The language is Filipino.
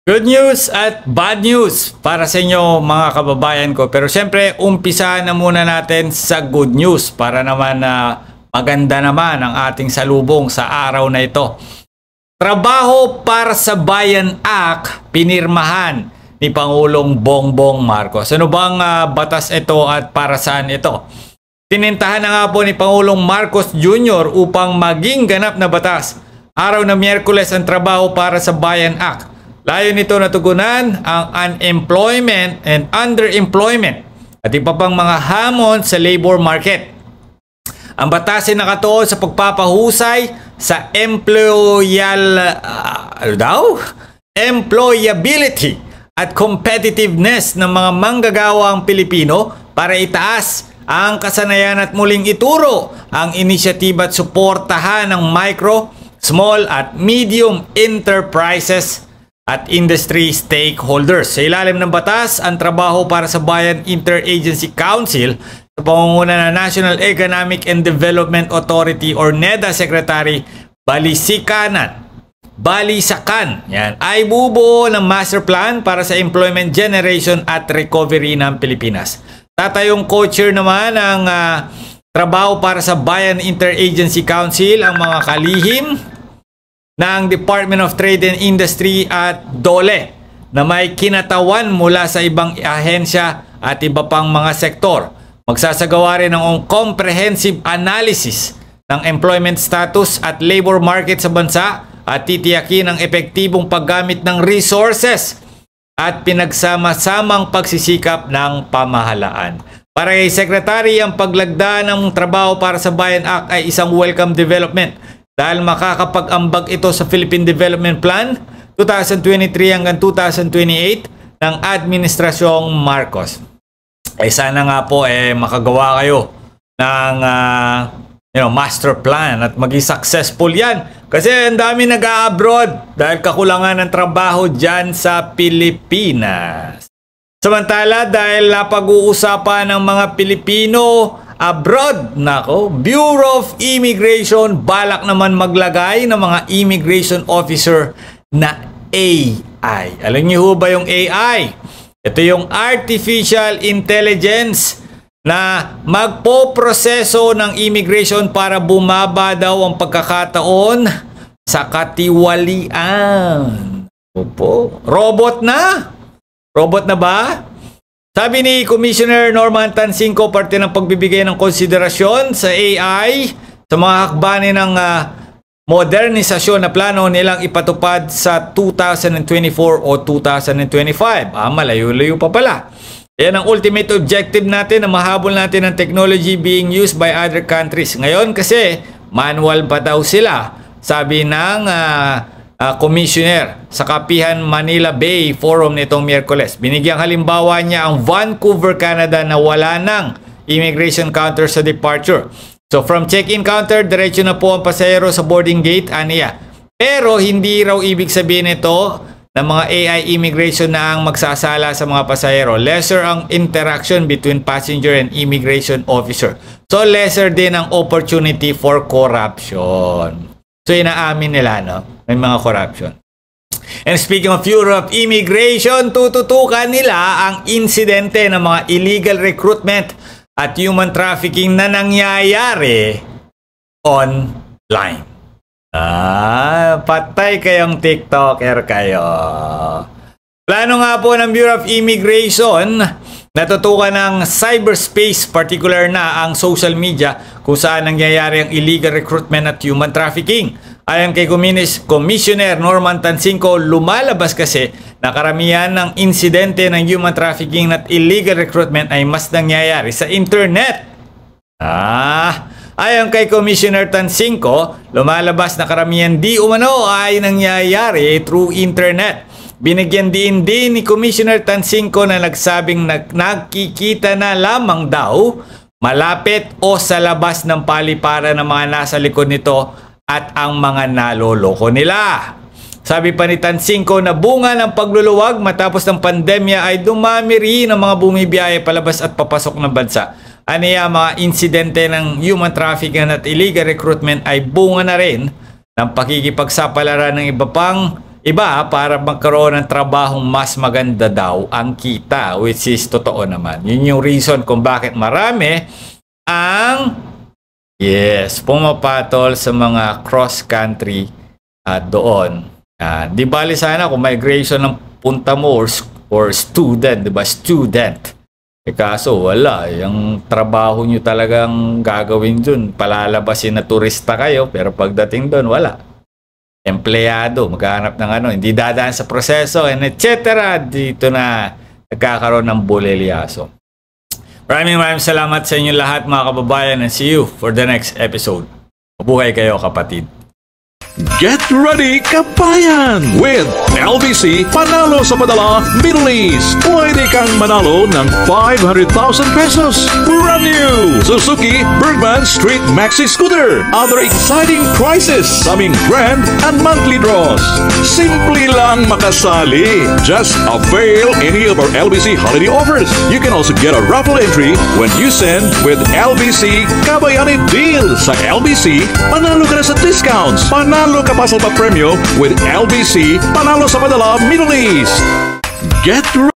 Good news at bad news para sa inyo mga kababayan ko. Pero siyempre, umpisa na muna natin sa good news para naman na maganda naman ang ating salubong sa araw na ito. Trabaho para sa Bayan Act, pinirmahan ni Pangulong Bongbong Marcos. Ano bang batas ito at para saan ito? Tinintahan na nga po ni Pangulong Marcos Jr. upang maging ganap na batas. Araw na Miyerkules ang Trabaho para sa Bayan Act. Layo nito na tugunan ang unemployment and underemployment at iba pang mga hamon sa labor market. Ang batas ay nakatuon sa pagpapahusay sa employability at competitiveness ng mga manggagawang Pilipino para itaas ang kasanayan at muling ituro ang inisyatiba at suportahan ng micro, small at medium enterprises at industry stakeholders. Sa ilalim ng batas, ang Trabaho para sa Bayan Interagency Council sa pangunguna ng National Economic and Development Authority or NEDA Secretary Balisacan ay bubuo ng master plan para sa employment generation at recovery ng Pilipinas. Tatayong co-chair naman ang Trabaho para sa Bayan Interagency Council ang mga kalihim ng Department of Trade and Industry at DOLE na may kinatawan mula sa ibang ahensya at iba pang mga sektor. Magsasagawa rin ng comprehensive analysis ng employment status at labor market sa bansa at titiyakin ang epektibong paggamit ng resources at pinagsama-samang pagsisikap ng pamahalaan. Para kay Secretary, ang paglagda ng Trabaho para sa Bayan Act ay isang welcome development dahil makakapag-ambag ito sa Philippine Development Plan 2023 hanggang 2028 ng Administrasyong Marcos. Sana nga po makagawa kayo ng master plan at maging successful yan. Kasi ang dami nag-a-abroad dahil kakulangan ng trabaho dyan sa Pilipinas. Samantala, dahil napag-uusapan ng mga Pilipino abroad, nako, Bureau of Immigration balak naman maglagay ng mga immigration officer na AI. Alam niyo ho ba yung AI? Ito yung artificial intelligence na magpoproseso ng immigration para bumaba daw ang pagkakataon sa katiwalian. Opo, robot na? Robot na ba? Sabi ni Commissioner Norman Tansingco, parte ng pagbibigay ng konsiderasyon sa AI sa mga hakbanin ng modernisasyon na plano nilang ipatupad sa 2024 o 2025. Malayo-layo pa pala. Yan ang ultimate objective natin na mahabol natin ang technology being used by other countries. Ngayon kasi manual pa daw sila, sabi ng Commissioner sa Kapihan Manila Bay Forum nitong Miyerkules. Binigyang halimbawa niya ang Vancouver, Canada na wala ng immigration counter sa departure. So from check-in counter, diretso na po ang pasahero sa boarding gate, aniya. Pero hindi raw ibig sabihin ito na mga AI immigration na ang magsasala sa mga pasahero. Lesser ang interaction between passenger and immigration officer. So lesser din ang opportunity for corruption. So inaamin nila, no? May mga corruption. And speaking of Bureau of Immigration, tututukan nila ang insidente ng mga illegal recruitment at human trafficking na nangyayari online. Patay kayong TikToker kayo. Plano nga po ng Bureau of Immigration natutukan ng cyberspace, particular na ang social media kung saan nangyayari ang illegal recruitment at human trafficking. Ayon kay Commissioner Norman Tansingco, lumalabas kasi na karamihan ng insidente ng human trafficking at illegal recruitment ay mas nangyayari sa internet. Ayon kay Commissioner Tansingco, lumalabas na karamihan di umano ay nangyayari through internet. Binigyan din ni Commissioner Tansingco na nagsabing nagkikita na lamang daw malapit o sa labas ng paliparan ng mga nasa likod nito at ang mga naloloko nila. Sabi pa ni Tansingco na bunga ng pagluluwag matapos ng pandemya ay dumami rin ang mga bumibiyahe palabas at papasok ng bansa. Aniya, mga insidente ng human trafficking at illegal recruitment ay bunga na rin ng pakikipagsapalaran ng Iba, para magkaroon ng trabahong mas maganda daw ang kita, which is totoo naman. Yun yung reason kung bakit marami ang pumapatol sa mga cross-country doon. Di bali sana kung migration ng punta mo or student, di ba? Student. Kaso wala. Yung trabaho nyo talagang gagawin dun. Palalabasin na turista kayo, pero pagdating dun, wala. Empleyado, maghanap ng hindi dadaan sa proseso, and etc. Dito na nagkakaroon ng bulilyaso. Maraming salamat sa inyo lahat mga kababayan, and see you for the next episode. Mabuhay kayo kapatid. Get ready, kabayan! With LBC Panalo sa Padala Middle East. Pwede kang manalo ng 500,000 pesos. Brand new Suzuki Bergman Street Maxi Scooter. Other exciting prizes sa aming grand and monthly draws. Simple lang makasali. Just avail any of our LBC holiday offers. You can also get a raffle entry when you send with LBC Kabayani Deal. Sa LBC, panalo ka na sa discounts. Panalo ka pa sa premyo with LBC Panalo sa Padala Middle East. Get